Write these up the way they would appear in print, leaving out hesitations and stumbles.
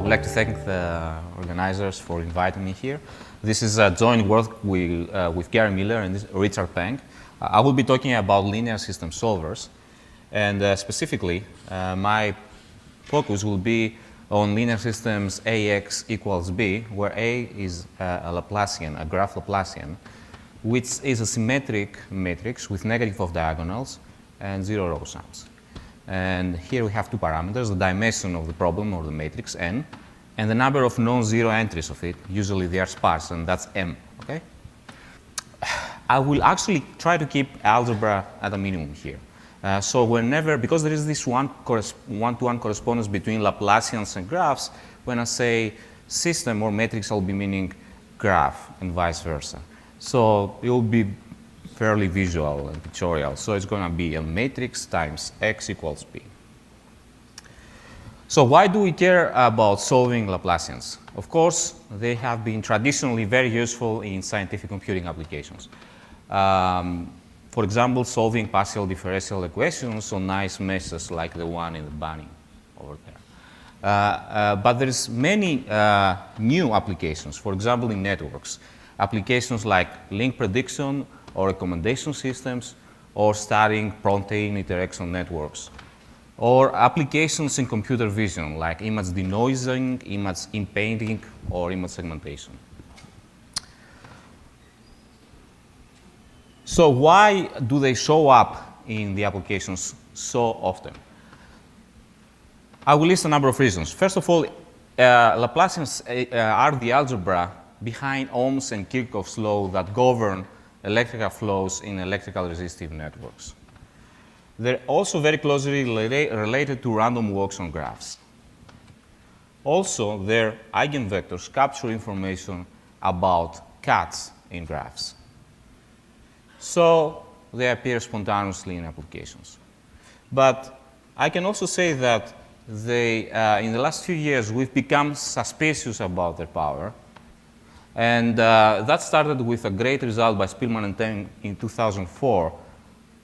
would like to thank the organizers for inviting me here. This is a joint work with Gary Miller and Richard Peng. I will be talking about linear system solvers, and specifically, my focus will be on linear systems AX equals B, where A is a Laplacian, a graph Laplacian, which is a symmetric matrix with negative of diagonals and 0 row sums. And here we have two parameters, the dimension of the problem or the matrix n, and the number of non-zero entries of it. Usually they are sparse, and that's m. Okay? I will actually try to keep algebra at a minimum here. So whenever, because there is this one-to-one correspondence between Laplacians and graphs, when I say system or matrix, I'll be meaning graph and vice versa. So it will be fairly visual and pictorial. So it's going to be a matrix times x equals b. So why do we care about solving Laplacians? Of course, they have been traditionally very useful in scientific computing applications. For example, solving partial differential equations on nice meshes like the one in the bunny over there. But there's many new applications, for example, in networks. Applications like link prediction or recommendation systems, or studying protein interaction networks. Or applications in computer vision, like image denoising, image in-painting, or image segmentation. So why do they show up in the applications so often? I will list a number of reasons. First of all, Laplacians are the algebra behind Ohm's and Kirchhoff's law that govern electrical flows in electrical resistive networks. They're also very closely related to random walks on graphs. Also, their eigenvectors capture information about cuts in graphs. So they appear spontaneously in applications. But I can also say that they, in the last few years, we've become suspicious about their power. And that started with a great result by Spielmann and Teng in 2004.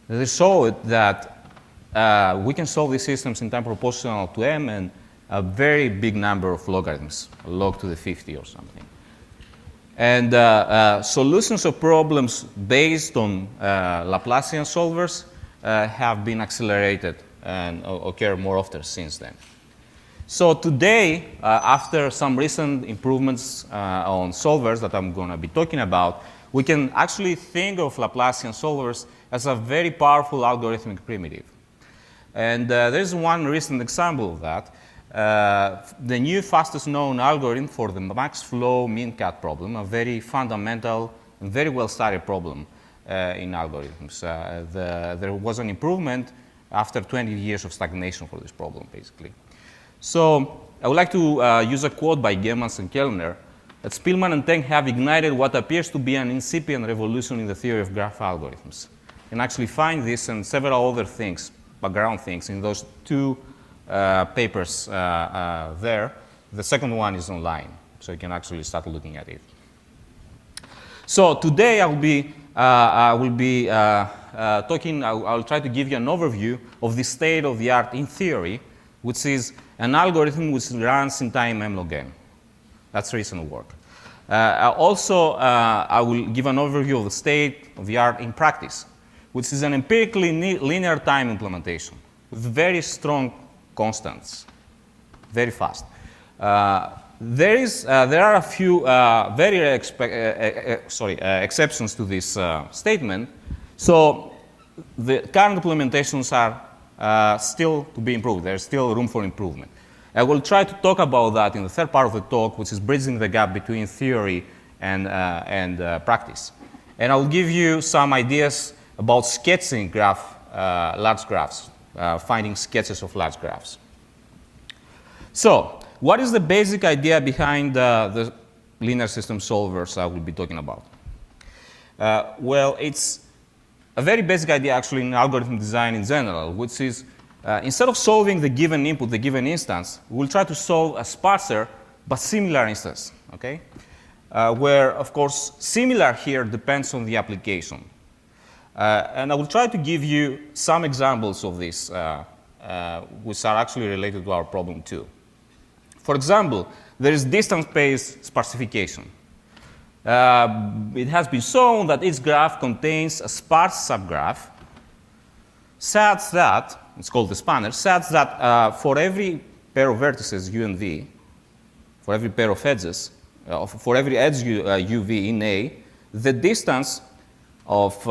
They showed that we can solve these systems in time proportional to m and a very big number of logarithms, log to the 50 or something. And solutions of problems based on Laplacian solvers have been accelerated and occur more often since then. So today, after some recent improvements on solvers that I'm going to be talking about, we can actually think of Laplacian solvers as a very powerful algorithmic primitive. And there's one recent example of that. The new fastest known algorithm for the max flow mean cut problem, a very fundamental and very well studied problem in algorithms. There was an improvement after 20 years of stagnation for this problem, basically. So I would like to use a quote by Yiannis and Kellner that Spielmann and Teng have ignited what appears to be an incipient revolution in the theory of graph algorithms. And actually find this and several other things, background things, in those two papers there. The second one is online, so you can actually start looking at it. So today I'll try to give you an overview of the state of the art in theory, which is an algorithm which runs in time m log n. That's recent work. Also, I will give an overview of the state of the art in practice, which is an empirically linear time implementation with very strong constants, very fast. There are a few exceptions to this statement. So the current implementations are still to be improved. There's still room for improvement. I will try to talk about that in the third part of the talk, which is bridging the gap between theory and practice. And I'll give you some ideas about sketching large graphs, finding sketches of large graphs. So what is the basic idea behind the linear system solvers I will be talking about? Well, it's a very basic idea actually in algorithm design in general, which is instead of solving the given input, the given instance, we'll try to solve a sparser but similar instance, okay? Where, of course, similar here depends on the application. And I will try to give you some examples of this, which are actually related to our problem too. For example, there is distance-based sparsification. It has been shown that each graph contains a sparse subgraph such that, it's called the spanner, such that for every pair of vertices u and v, for every pair of edges, for every edge uv in A, the distance of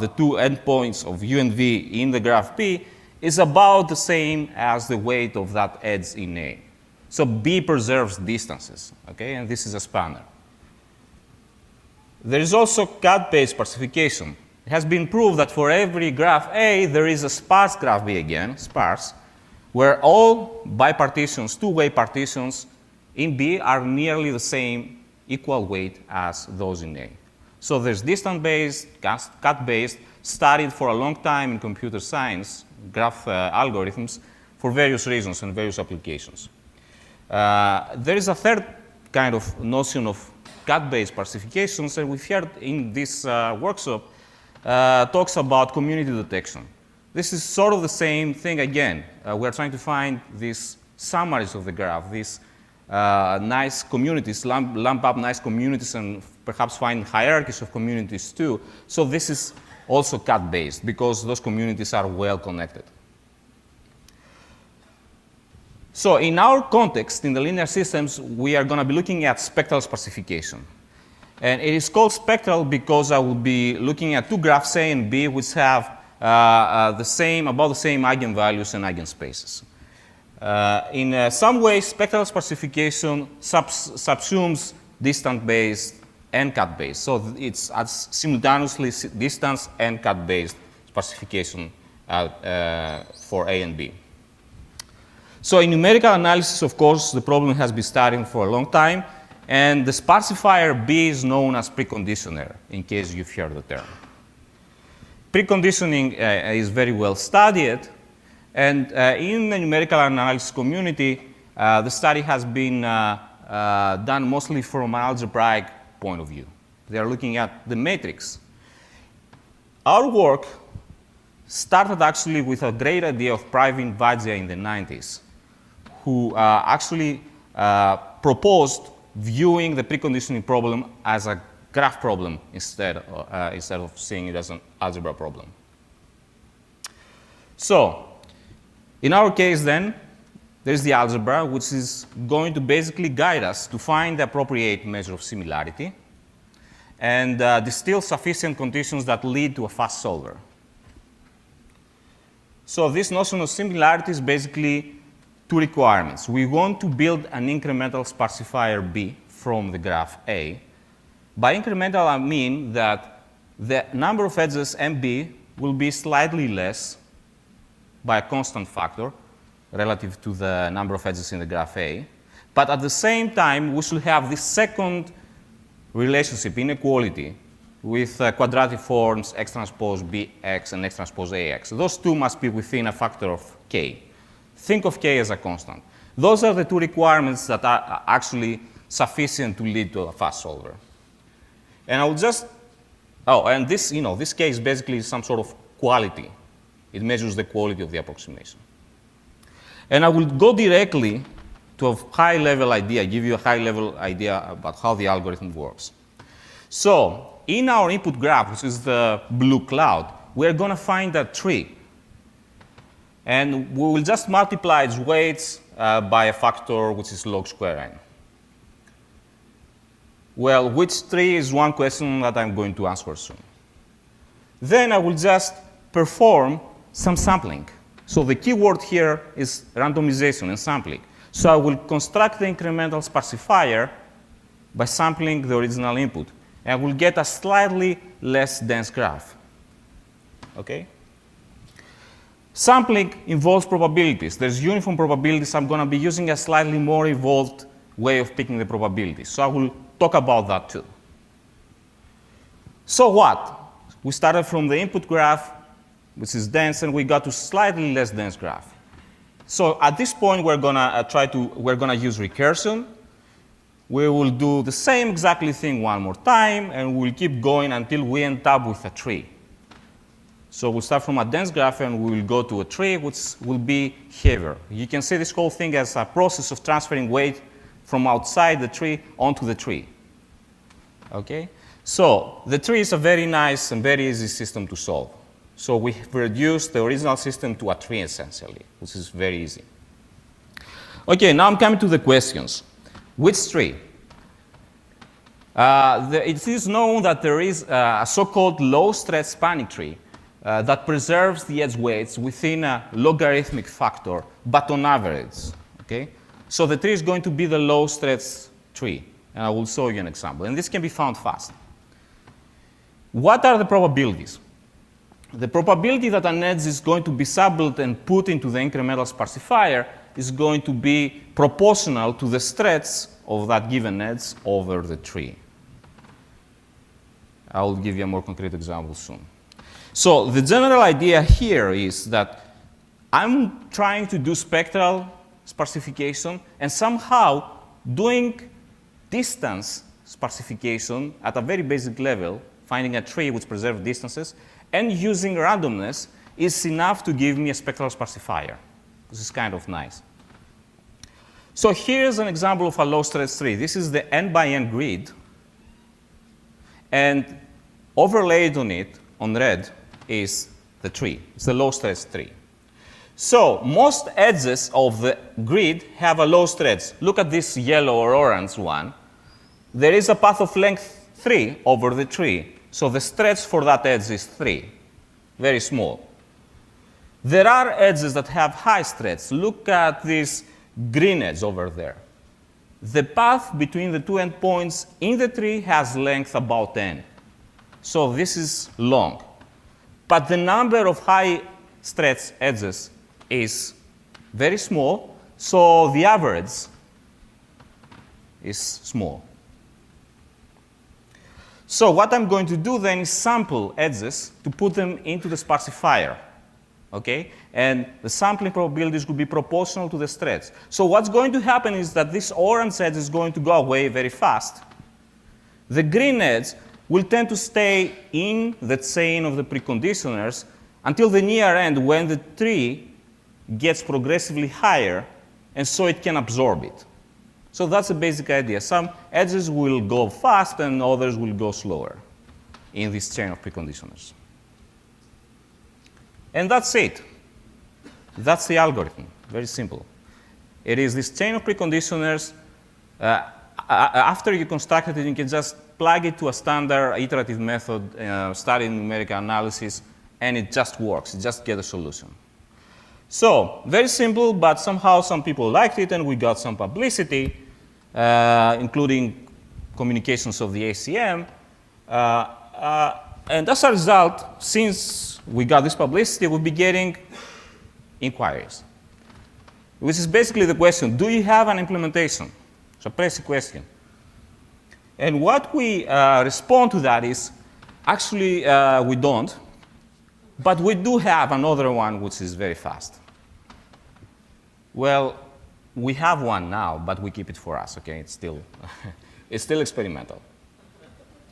the two endpoints of u and v in the graph P is about the same as the weight of that edge in A. So B preserves distances, okay, and this is a spanner. There is also cut-based sparsification. It has been proved that for every graph A, there is a sparse graph B again, sparse, where all bipartitions, two-way partitions in B are nearly the same equal weight as those in A. So there's distance-based, cut-based, studied for a long time in computer science, graph algorithms, for various reasons and various applications. There is a third kind of notion of cut-based sparsifications, and we've heard in this workshop talks about community detection. This is sort of the same thing again. We're trying to find these summaries of the graph, these nice communities, lump up nice communities and perhaps find hierarchies of communities too. So this is also cut-based because those communities are well connected. So in our context, in the linear systems, we are going to be looking at spectral sparsification. And it is called spectral because I will be looking at two graphs A and B which have about the same eigenvalues and eigenspaces. In some ways, spectral sparsification subsumes distance-based and cut-based. So it's simultaneously distance and cut-based sparsification for A and B. So in numerical analysis, of course, the problem has been studied for a long time, and the sparsifier B is known as preconditioner, in case you've heard the term. Preconditioning is very well studied, and in the numerical analysis community, the study has been done mostly from an algebraic point of view. They are looking at the matrix. Our work started actually with a great idea of Pravin Vaidya in the 90s, who actually proposed viewing the preconditioning problem as a graph problem instead of seeing it as an algebra problem. So in our case then, there's the algebra, which is going to basically guide us to find the appropriate measure of similarity and distill sufficient conditions that lead to a fast solver. So this notion of similarity is basically two requirements. We want to build an incremental sparsifier B from the graph A. By incremental, I mean that the number of edges MB will be slightly less by a constant factor relative to the number of edges in the graph A. But at the same time, we should have this second relationship, inequality, with quadratic forms x transpose bx and x transpose ax. Those two must be within a factor of k. Think of k as a constant. Those are the two requirements that are actually sufficient to lead to a fast solver. And I will just, and this, this k is basically some sort of quality. It measures the quality of the approximation. And I will go directly to a high-level idea, give you a high-level idea about how the algorithm works. So in our input graph, which is the blue cloud, we're going to find a tree. And we will just multiply its weights by a factor which is log square n. Well, which tree is one question that I'm going to answer soon. Then I will just perform some sampling. So the key word here is randomization and sampling. So I will construct the incremental sparsifier by sampling the original input. And I will get a slightly less dense graph. Okay? Sampling involves probabilities. There's uniform probabilities. I'm going to be using a slightly more evolved way of picking the probabilities. So I will talk about that too. So what? We started from the input graph, which is dense, and we got to slightly less dense graph. So at this point, we're going to use recursion. We will do the same exactly thing one more time, and we'll keep going until we end up with a tree. So we'll start from a dense graph and we will go to a tree which will be heavier. You can see this whole thing as a process of transferring weight from outside the tree onto the tree. Okay? So the tree is a very nice and very easy system to solve. So we reduced the original system to a tree essentially, which is very easy. Okay, now I'm coming to the questions. Which tree? It is known that there is a so-called low-stress spanning tree that preserves the edge weights within a logarithmic factor, but on average. Okay? So the tree is going to be the low-stress tree, and I will show you an example. And this can be found fast. What are the probabilities? The probability that an edge is going to be subbuilt and put into the incremental sparsifier is going to be proportional to the stretch of that given edge over the tree. I will give you a more concrete example soon. So the general idea here is that I'm trying to do spectral sparsification and somehow doing distance sparsification at a very basic level, finding a tree which preserves distances, and using randomness is enough to give me a spectral sparsifier. This is kind of nice. So here's an example of a low-stress tree. This is the n by n grid. And overlaid on it, on red, is the tree. It's the low-stress tree. So most edges of the grid have a low stretch. Look at this yellow or orange one. There is a path of length 3 over the tree. So the stretch for that edge is 3, very small. There are edges that have high stretch. Look at this green edge over there. The path between the two endpoints in the tree has length about n. So this is long. But the number of high stretch edges is very small, so the average is small. So what I'm going to do then is sample edges to put them into the sparsifier. Okay? And the sampling probabilities will be proportional to the stretch. So what's going to happen is that this orange edge is going to go away very fast. The green edge will tend to stay in the chain of the preconditioners until the near end when the tree gets progressively higher, and so it can absorb it. So that's the basic idea. Some edges will go fast and others will go slower in this chain of preconditioners. And that's it. That's the algorithm. Very simple. It is this chain of preconditioners. After you construct it, you can just plug it to a standard iterative method, study numerical analysis, and it just works. You just get a solution. So very simple, but somehow some people liked it, and we got some publicity, including communications of the ACM. And as a result, since we got this publicity, we'll be getting inquiries, which is basically the question, do you have an implementation? It's a basic question. And what we respond to that is, actually, we don't. But we do have another one which is very fast. Well, we have one now, but we keep it for us, okay? It's still, it's still experimental.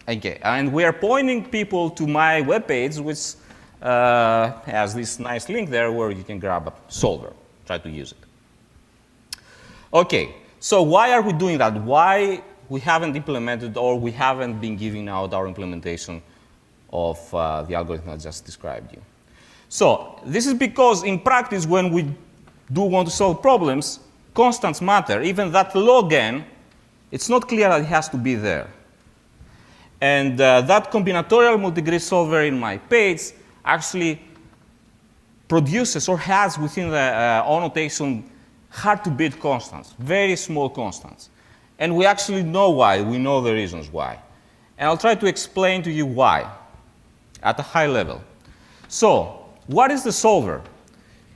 Okay, and we are pointing people to my webpage, which has this nice link there where you can grab a solver, try to use it. Okay, so why are we doing that? Why we haven't implemented or we haven't been giving out our implementation of the algorithm I just described you? So this is because in practice, when we do want to solve problems, constants matter. Even that log n, it's not clear that it has to be there. And that combinatorial multigrid solver in my page actually produces or has within the annotation hard-to-beat constants, very small constants. And we actually know why. We know the reasons why. And I'll try to explain to you why at a high level. So what is the solver?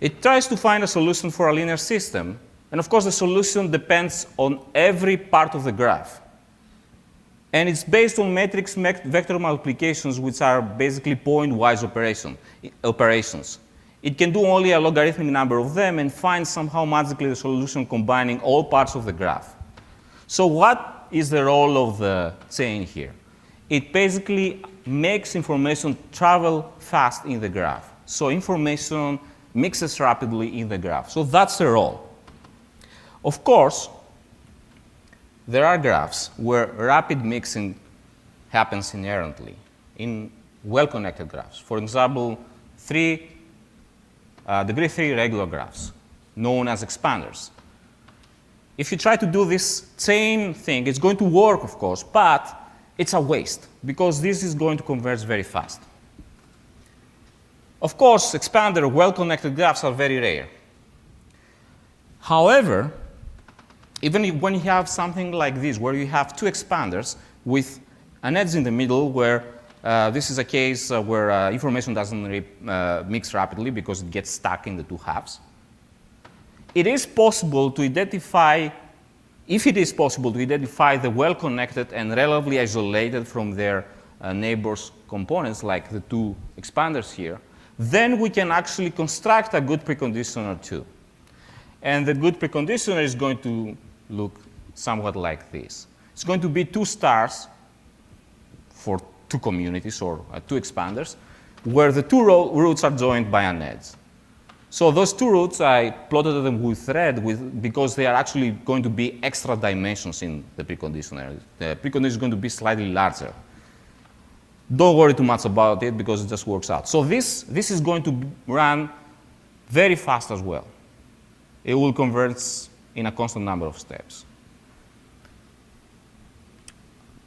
It tries to find a solution for a linear system. And of course, the solution depends on every part of the graph. And it's based on matrix vector multiplications, which are basically point-wise operations. It can do only a logarithmic number of them and find somehow magically the solution combining all parts of the graph. So what is the role of the chain here? It basically makes information travel fast in the graph. So information mixes rapidly in the graph. So that's the role. Of course, there are graphs where rapid mixing happens inherently in well-connected graphs. For example, degree 3 regular graphs, known as expanders. If you try to do this same thing, it's going to work, of course, but it's a waste, because this is going to converge very fast. Of course, expander well-connected graphs are very rare. However, even when you have something like this, where you have two expanders with an edge in the middle, where this is a case where information doesn't mix rapidly because it gets stuck in the two halves, it is possible to identify, if it is possible to identify the well-connected and relatively isolated from their neighbors components, like the two expanders here, then we can actually construct a good preconditioner too. And the good preconditioner is going to look somewhat like this. It's going to be two stars for two communities or two expanders, where the two roots are joined by an edge. So those two roots, I plotted them with red because they are actually going to be extra dimensions in the preconditioner. The preconditioner is going to be slightly larger. Don't worry too much about it because it just works out. So this is going to run very fast as well. It will converge in a constant number of steps.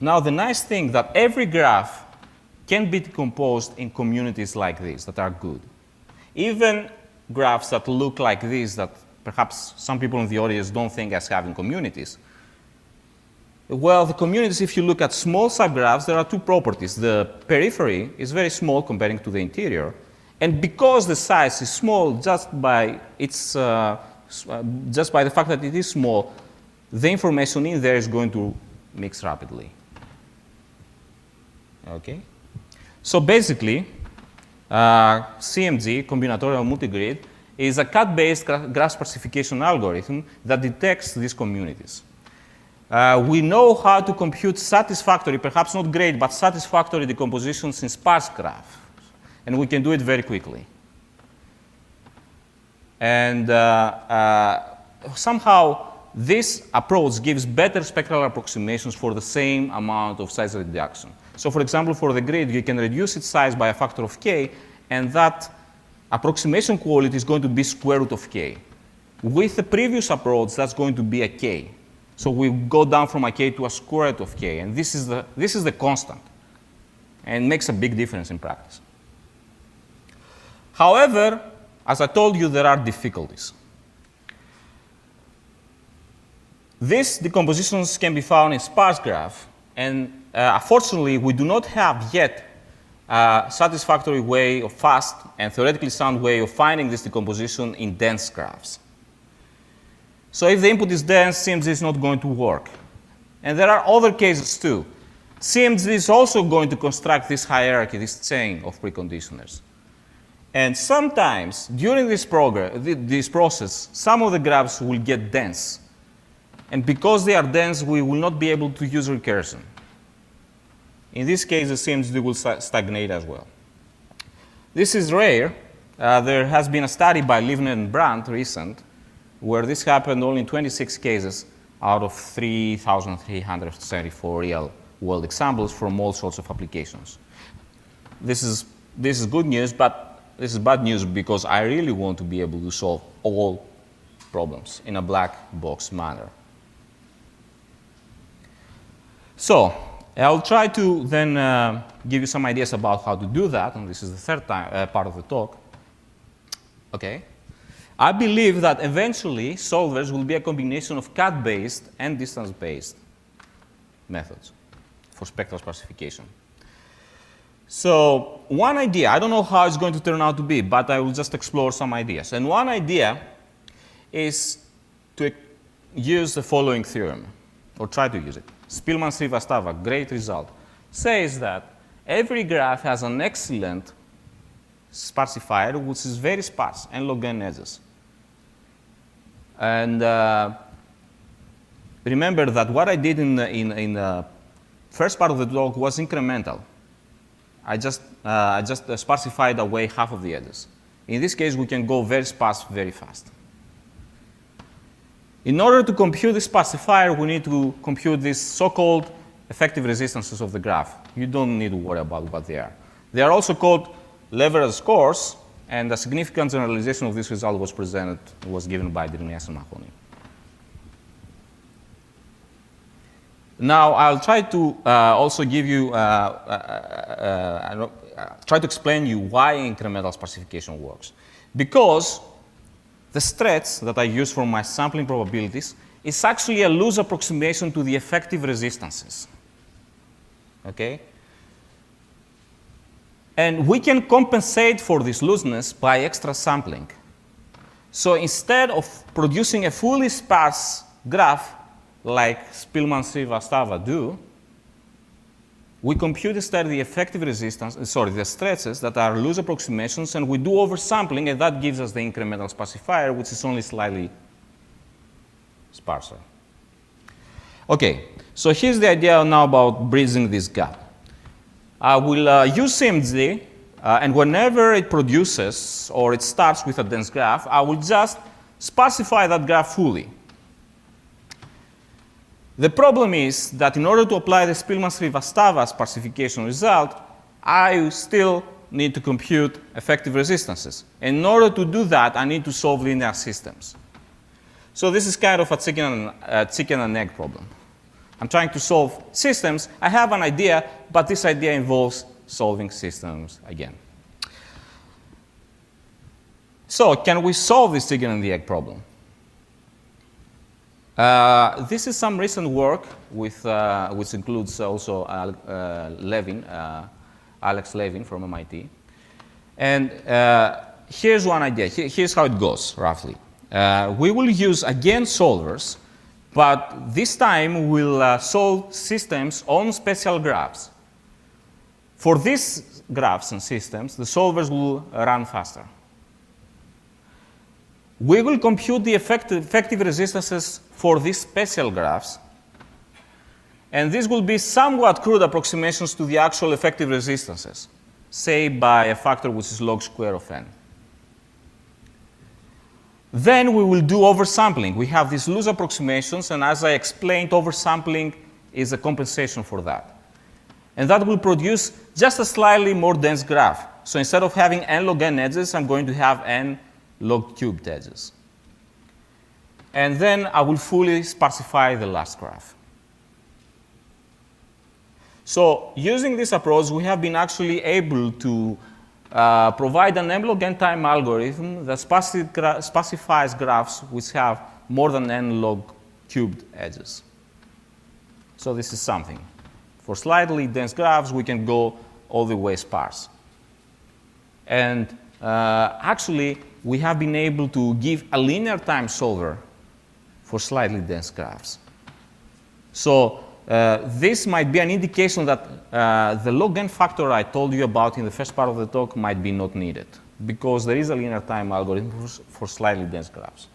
Now, the nice thing that every graph can be decomposed in communities like this that are good. Even graphs that look like this, that perhaps some people in the audience don't think as having communities. Well, the communities, if you look at small subgraphs, there are two properties. The periphery is very small comparing to the interior. And because the size is small, just by the fact that it is small, the information in there is going to mix rapidly. Okay? So basically, CMG, combinatorial multigrid, is a cut-based graph sparsification algorithm that detects these communities. We know how to compute satisfactory, perhaps not great, but satisfactory decompositions in sparse graphs. And we can do it very quickly. And somehow, this approach gives better spectral approximations for the same amount of size reduction. So for example, for the grid, you can reduce its size by a factor of k, and that approximation quality is going to be square root of k. With the previous approach, that's going to be a k. So we go down from a k to a square root of k, and this is the constant, and makes a big difference in practice. However, as I told you, there are difficulties. These decompositions can be found in sparse graph, and unfortunately, we do not have yet a satisfactory way, or fast and theoretically sound way of finding this decomposition in dense graphs. So if the input is dense, CMG is not going to work. And there are other cases too. CMG is also going to construct this hierarchy, this chain of preconditioners. And sometimes, during this process, some of the graphs will get dense. And because they are dense, we will not be able to use recursion. In this case, the CMG will stagnate as well. This is rare. There has been a study by Livner and Brandt, recent, where this happened only in 26 cases out of 3,374 real-world examples from all sorts of applications. This is good news, but this is bad news because I really want to be able to solve all problems in a black box manner. So I'll try to then give you some ideas about how to do that, and this is the third part of the talk. Okay. I believe that eventually solvers will be a combination of cut-based and distance-based methods for spectral sparsification. So one idea, I don't know how it's going to turn out to be, but I will just explore some ideas. And one idea is to use the following theorem, or try to use it. Spielmann-Srivastava, great result, says that every graph has an excellent sparsifier, which is very sparse, and log n edges. And remember that what I did in the first part of the talk was incremental. I just sparsified away half of the edges. In this case, we can go very sparse very fast. In order to compute this sparsifier, we need to compute these so-called effective resistances of the graph. You don't need to worry about what they are. They are also called leverage scores, and a significant generalization of this result was given by Yiannis and Mahoney. Now, I'll try to also give you, try to explain you why incremental sparsification works. Because the stretch that I use for my sampling probabilities is actually a loose approximation to the effective resistances. Okay? And we can compensate for this looseness by extra sampling. So instead of producing a fully sparse graph like Spielmann-Srivastava do, we compute instead the effective resistance, the stretches that are loose approximations, and we do oversampling, and that gives us the incremental sparsifier, which is only slightly sparser. Okay, so here's the idea now about bridging this gap. I will use CMG, and whenever it produces or it starts with a dense graph, I will just sparsify that graph fully. The problem is that in order to apply the Spielmann-Srivastava sparsification result, I still need to compute effective resistances. And in order to do that, I need to solve linear systems. So this is kind of a chicken and egg problem. I'm trying to solve systems. I have an idea, but this idea involves solving systems again. So can we solve this chicken and the egg problem? This is some recent work with, which includes also Alex Levin from MIT. And here's one idea. Here's how it goes, roughly. We will use, again, solvers, but this time we'll solve systems on special graphs. For these graphs and systems, the solvers will run faster. We will compute the effective resistances for these special graphs, and these will be somewhat crude approximations to the actual effective resistances, say by a factor which is log square of n. Then we will do oversampling. We have these loose approximations, and as I explained, oversampling is a compensation for that. And that will produce just a slightly more dense graph. So instead of having n log n edges, I'm going to have n log cubed edges. And then I will fully sparsify the last graph. So using this approach, we have been actually able to provide an m log n time algorithm that sparsifies graphs which have more than n log cubed edges. So this is something. For slightly dense graphs, we can go all the way sparse. And actually, we have been able to give a linear time solver for slightly dense graphs. So this might be an indication that the log n factor I told you about in the first part of the talk might be not needed, because there is a linear time algorithm for slightly dense graphs.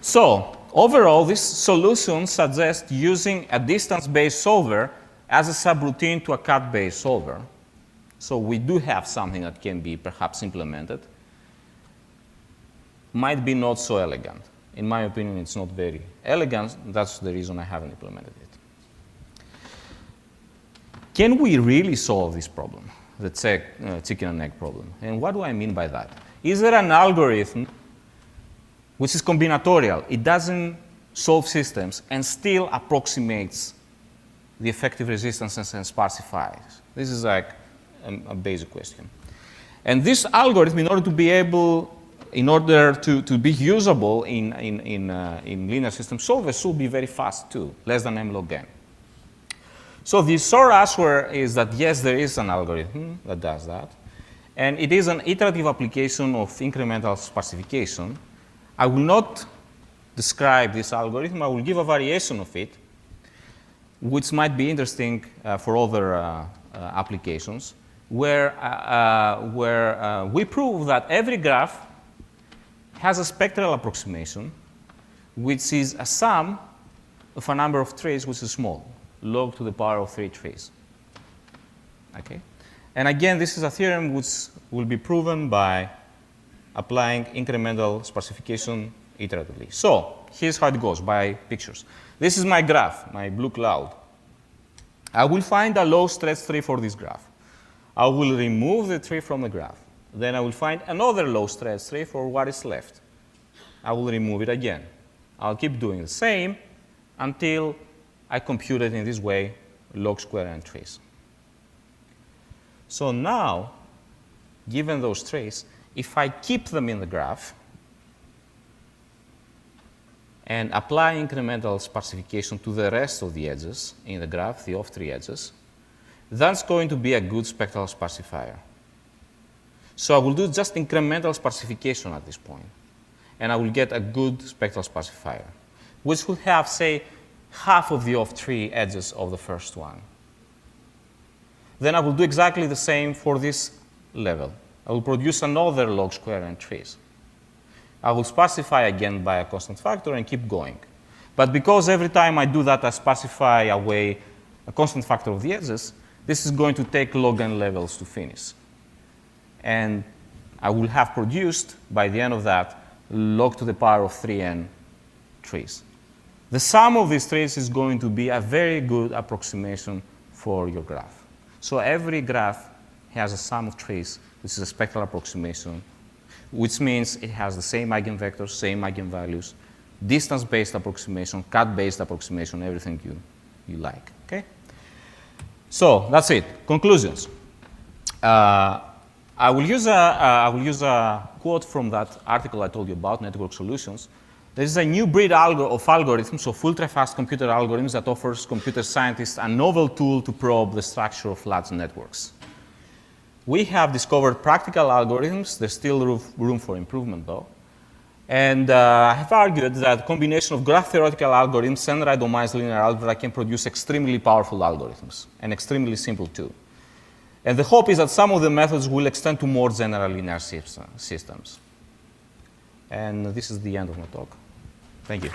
So overall, this solution suggests using a distance-based solver as a subroutine to a cut-based solver. So we do have something that can be perhaps implemented. Might be not so elegant. In my opinion, it's not very elegant. That's the reason I haven't implemented it. Can we really solve this problem, the chicken and egg problem? And what do I mean by that? Is there an algorithm which is combinatorial? It doesn't solve systems and still approximates the effective resistances and sparsifies. This is like a basic question. And this algorithm, in order to be able, to be usable in linear system solvers, should be very fast too, less than m log n. So the short answer is that yes, there is an algorithm that does that, and it is an iterative application of incremental sparsification. I will not describe this algorithm. I will give a variation of it, which might be interesting for other applications, where we prove that every graph has a spectral approximation, which is a sum of a number of trees which is small, log to the power of 3 trees. Okay? And again, this is a theorem which will be proven by applying incremental sparsification iteratively. So here's how it goes by pictures. This is my graph, my blue cloud. I will find a low stretch tree for this graph. I will remove the tree from the graph. Then I will find another low stretch tree for what is left. I will remove it again. I'll keep doing the same until I compute it in this way, log square n trees. So now, given those trees, if I keep them in the graph and apply incremental sparsification to the rest of the edges in the graph, the off-tree edges, that's going to be a good spectral sparsifier. So I will do just incremental sparsification at this point, and I will get a good spectral sparsifier, which will have, say, half of the off-tree edges of the first one. Then I will do exactly the same for this level. I will produce another log square n trees. I will sparsify again by a constant factor and keep going. But because every time I do that, I sparsify away a constant factor of the edges, this is going to take log n levels to finish. And I will have produced, by the end of that, log to the power of 3n trees. The sum of these trees is going to be a very good approximation for your graph. So every graph has a sum of trees, which is a spectral approximation, which means it has the same eigenvectors, same eigenvalues, distance-based approximation, cut-based approximation, everything you like. Okay? So that's it. Conclusions. I will use a quote from that article I told you about, Network Solutions. There is a new breed of algorithms, of ultra-fast computer algorithms, that offers computer scientists a novel tool to probe the structure of large networks. We have discovered practical algorithms. There's still room for improvement, though. And I have argued that a combination of graph theoretical algorithms and randomized linear algebra can produce extremely powerful algorithms, and extremely simple, too. And the hope is that some of the methods will extend to more general linear systems. And this is the end of my talk. Thank you.